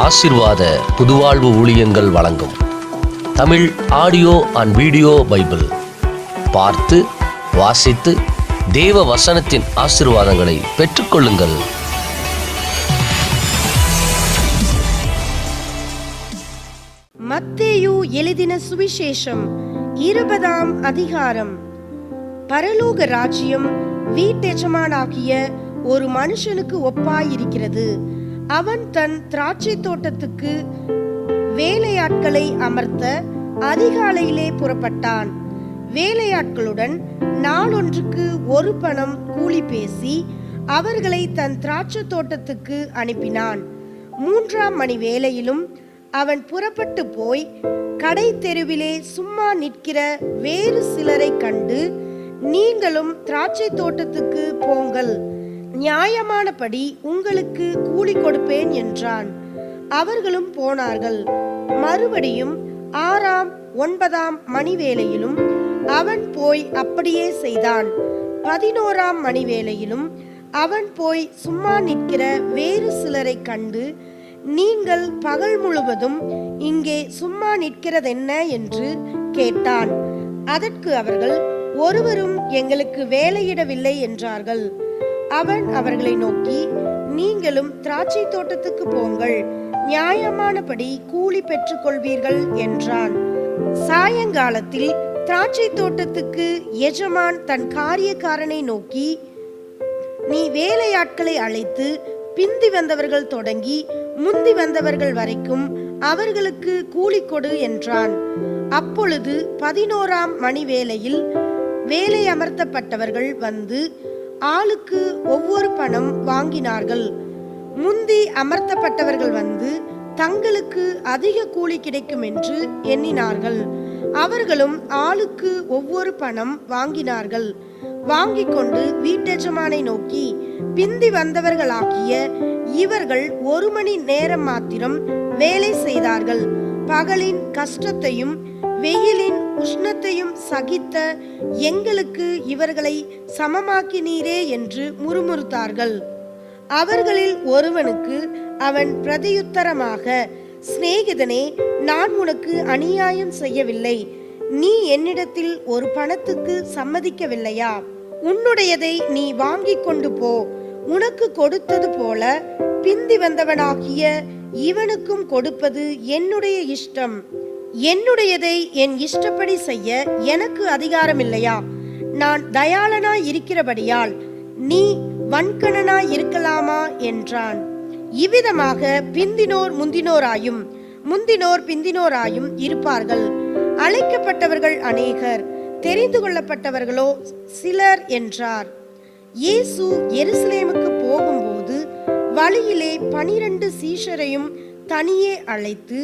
ஆசீர்வாத புதுவாழ்வு ஊழியங்கள் வழங்கும் Tamil audio and video Bible. பார்த்து வாசித்து தேவ வசனத்தின் ஆசீர்வாதங்களை பெற்றுக்கொள்ளுங்கள். மத்தேயு எழுதின சுவிசேஷம் 20ஆம் அதிகாரம். பரலோக ராஜ்யம் வீட்டெஜமானாகிய ஒரு மனுஷனுக்கு ஒப்பாயிருக்கிறது. அவன் தன் திராட்சை தோட்டத்துக்கு வேலையாட்களை அமர்த்த அதிகாலையிலே புறப்பட்டான். வேலையாட்களுடன் நாளொன்றுக்கு 1 பணம் கூலி பேசி அவர்களை தன் திராட்சை தோட்டத்துக்கு அனுப்பினான். 3ஆம் மணி வேளையிலும் அவன் புறப்பட்டு போய் கடை தெருவிலே சும்மா நிற்கிற வேறு சிலரை கண்டு, நீங்களும் திராட்சை தோட்டத்துக்கு போங்கள், நியாயமானபடி உங்களுக்கு கூலி கொடுப்பேன் என்றான். அவர்களும் போனார்கள். மறுபடியும் 6ஆம் 9ஆம் மணி வேளையிலும் அவன் போய் அப்படியே செய்தான். 11ஆம் மணி வேளையிலும் அவன் போய் சும்மா நிற்கிற வேறு சிலரை கண்டு, நீங்கள் பகல் முழுவதும் இங்கே சும்மா நிற்கிறதென்ன என்று கேட்டான். அதற்கு அவர்கள், ஒருவரும் எங்களுக்கு வேலையிடவில்லை என்றார்கள். அவன் அவர்களை நோக்கி, நீங்களும் திராட்சை தோட்டத்துக்கு போங்கள், நியாயமானபடி கூலி பெற்றுக் கொள்வீர்கள் என்றான். சாயங்காலத்தில் திராட்சை தோட்டத்துக்கு எஜமான் தன் காரியக்காரனை நோக்கி, நீ வேலையாட்களை அழைத்து பிந்தி வந்தவர்கள் தொடங்கி முந்தி வந்தவர்கள் வரைக்கும் அவர்களுக்கு கூலி கொடு என்றான். அப்பொழுது 11ஆம் மணி வேளையில் வேலை அமர்த்தப்பட்டவர்கள் வந்து ஆளுக்கு ஒவ்வொரு பணம் வாங்கினார்கள். முந்தி அமர்த்தப்பட்டவர்கள் வந்து தங்களுக்கு அதிக கூலி கிடைக்கும் என்று எண்ணினார்கள். அவர்களும் ஆளுக்கு ஒவ்வொரு பணம் வாங்கினார்கள். வாங்கிக் கொண்டு வீட்டெஜமானை நோக்கி, பிந்தி வந்தவர்களாகிய இவர்கள் 1 மணி நேரம் மாத்திரம் வேலை செய்தார்கள். பகலின் கஷ்டத்தையும் வெயிலின் உஷ்ணத்தையும் சகித்த எங்களுக்கு இவர்களை சமமாக்கினீரே என்று முறுமுறுத்தார்கள். அவர்களில் ஒருவனுக்கு அவன் பிரதியுத்தரமாக, சிநேகிதனே, நான் உனக்கு அநியாயம் செய்யவில்லை. நீ என்னிடத்தில் ஒரு பணத்துக்கு சம்மதிக்கவில்லையா? உன்னுடையதை நீ வாங்கிக் கொண்டு போ. உனக்கு கொடுத்தது போல பிந்தி வந்தவனாகிய இவனுக்கும் கொடுப்பது என்னுடைய இஷ்டம். என்னுடையதை என் இஷ்டப்படி செய்ய எனக்கு அதிகாரம் இல்லையா? நான் தயாளனாய் இருக்கிறபடியால் நீ வன்கணனாய் இருக்கலாமா என்றான். இவ்விதமாக பிந்தினோர் முந்தினோராயும் முந்தினோர் பிந்தினோராயும் இருப்பார்கள். அழைக்கப்பட்டவர்கள் அநேகர், தெரிந்து கொள்ளப்பட்டவர்களோ சிலர் என்றார். இயேசு எருசலேமுக்கு போகும்போது வழியிலே 12 சீஷரையும் தனியே அழைத்து,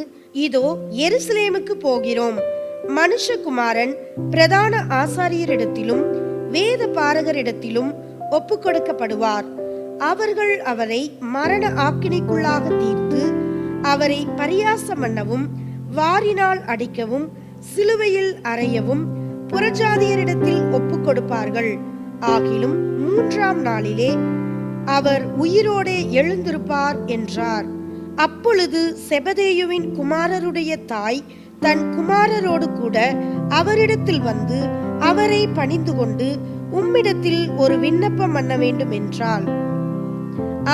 இதோ எருசலேமுக்கு போகிறோம். மனுஷகுமாரன் பிரதான ஆசாரியரிடத்திலும் வேத பாரகரிடத்திலும் ஒப்பு கொடுக்கப்படுவார். அவர்கள் அவரை மரண ஆக்கினைக்குள்ளாக தீர்த்து அவரை பரியாசம் பண்ணவும், வாரினால் அடிக்கவும், சிலுவையில் அறையவும் புறஜாதியரிடத்தில் ஒப்பு கொடுப்பார்கள். ஆகிலும் 3ஆம் நாளிலே அவர் உயிரோடே எழுந்திருப்பார் என்றார். அப்பொழுது செபதேயுவின் குமாரருடைய தாய் தன் குமாரரோடு கூட அவரிடத்தில் வந்து அவரை பணிந்து கொண்டு, உம்மிடத்தில் ஒரு விண்ணப்பம் பண்ண வேண்டும் என்றாள்.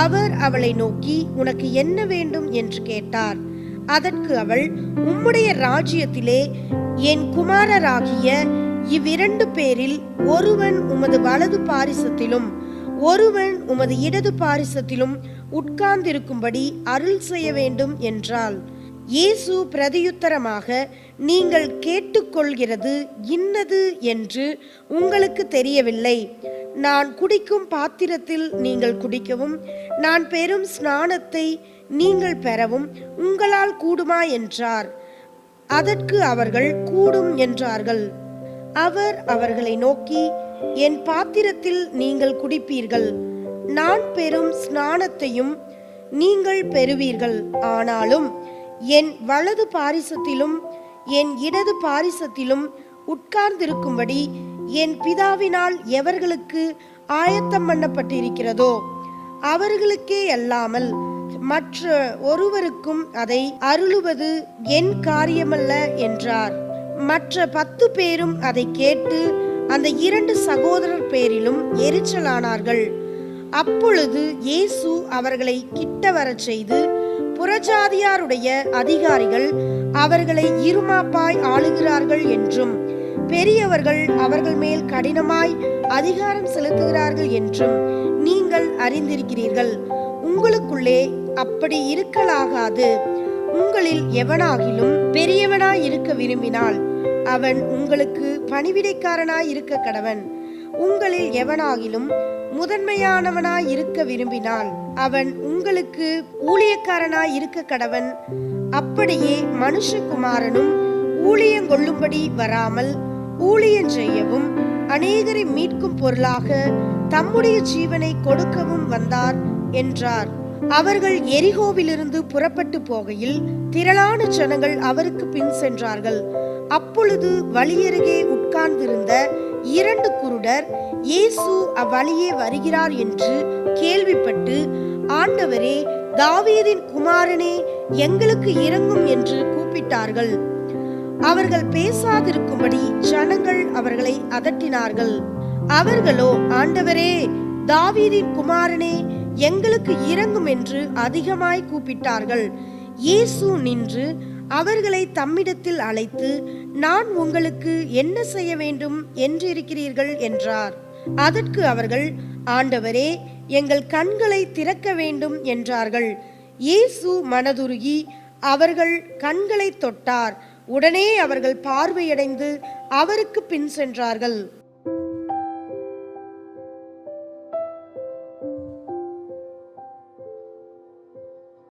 அவர் அவளை நோக்கி, உனக்கு என்ன வேண்டும் என்று கேட்டார். அதற்கு அவள், உம்முடைய ராஜ்யத்திலே என் குமாரராகிய 2 பேரில் ஒருவன் உமது வலது பாரிசத்திலும் ஒருவன் உமது இடது பாரிசத்திலும் உட்கார்ந்திருக்கும்படி அருள் செய்ய வேண்டும் என்றாள். இயேசு பிரதியுத்தரமாக, நீங்கள் கேட்டுக்கொள்கிறது இன்னது என்று உங்களுக்கு தெரியவில்லை. நான் குடிக்கும் பாத்திரத்தில் நீங்கள் குடிக்கவும், நான் பெறும் ஸ்நானத்தை நீங்கள் பெறவும் உங்களால் கூடுமா என்றார். அதற்கு அவர்கள் கூடும் என்றார்கள். அவர் அவர்களை நோக்கி, என் பாத்திரத்தில் நீங்கள் குடிப்பீர்கள், நான் பெறும் ஸ்நானத்தையும் நீங்கள் பெறுவீர்கள். ஆனாலும் என் வலது பாரிசத்திலும் என் இடது பாரிசத்திலும் உட்கார்ந்திருக்கும்படி என் பிதாவினால் எவர்களுக்கு ஆயத்தம் பண்ணப்பட்டிருக்கிறதோ அவர்களுக்கே அல்லாமல் மற்ற ஒருவருக்கும் அதை அருளுவது என் காரியமல்ல என்றார். மற்ற 10 பேரும் அதை கேட்டு அந்த 2 சகோதரர் பேரிலும் எரிச்சலானார்கள். அப்பொழுது இயேசு அவர்களை கிட்ட வரச் செய்து, புறஜாதியாருடைய அதிகாரிகள் அவர்களை இருமாப்பாய் ஆளுகிறார்கள் என்றும், பெரியவர்கள் அவர்கள் மேல் கடினமாய் அதிகாரம் செலுத்துகிறார்கள் என்றும் நீங்கள் அறிந்திருக்கிறீர்கள். உங்களுக்குள்ளே அப்படி இருக்கலாகாது. உங்களில் எவனாகிலும் பெரியவனாய் இருக்க விரும்பினால் அவன் உங்களுக்கு பணிவிடைக்காரனாய் இருக்க கடவன். உங்களில் எவனாகிலும் முதன்மையானவனாய் இருக்க விரும்பினால் அவன் உங்களுக்கு ஊழியக்காரனாய் இருக்க கடவன். அப்படியே மனுஷகுமாரனும் ஊழியங்கொள்ளும்படி வராமல் ஊழியம் செய்யவும் அநேகரை மீட்கும் பொருளாக தம்முடைய ஜீவனை கொடுக்கவும் வந்தார் என்றார். அவர்கள் எரிகோவிலிருந்து புறப்பட்டு போகையில் திரளான ஜனங்கள் அவருக்கு பின் சென்றார்கள். அப்பொழுது வழியருகே உட்கார்ந்திருந்த 2 குருடர் இயேசு அவ்வழியே வருகிறார் என்று கேள்விப்பட்டு, ஆண்டவரே, தாவீதின் குமாரனே, எங்களுக்கு இரங்கும் என்று கூப்பிட்டார்கள். அவர்கள் பேசாதிருக்கும்படி ஜனங்கள் அவர்களை அதட்டினார்கள். அவர்களோ, ஆண்டவரே, தாவீதின் குமாரனே, எங்களுக்கு இரங்கும் என்று அதிகமாய் கூப்பிட்டார்கள். இயேசு நின்று அவர்களை தம்மிடத்தில் அழைத்து, நான் உங்களுக்கு என்ன செய்ய வேண்டும் என்றிருக்கிறீர்கள் என்றார். அதற்கு அவர்கள், ஆண்டவரே, எங்கள் கண்களை திறக்க வேண்டும் என்றார்கள். இயேசு மனதுருகி அவர்கள் கண்களை தொட்டார். உடனே அவர்கள் பார்வையடைந்து அவருக்கு பின் சென்றார்கள்.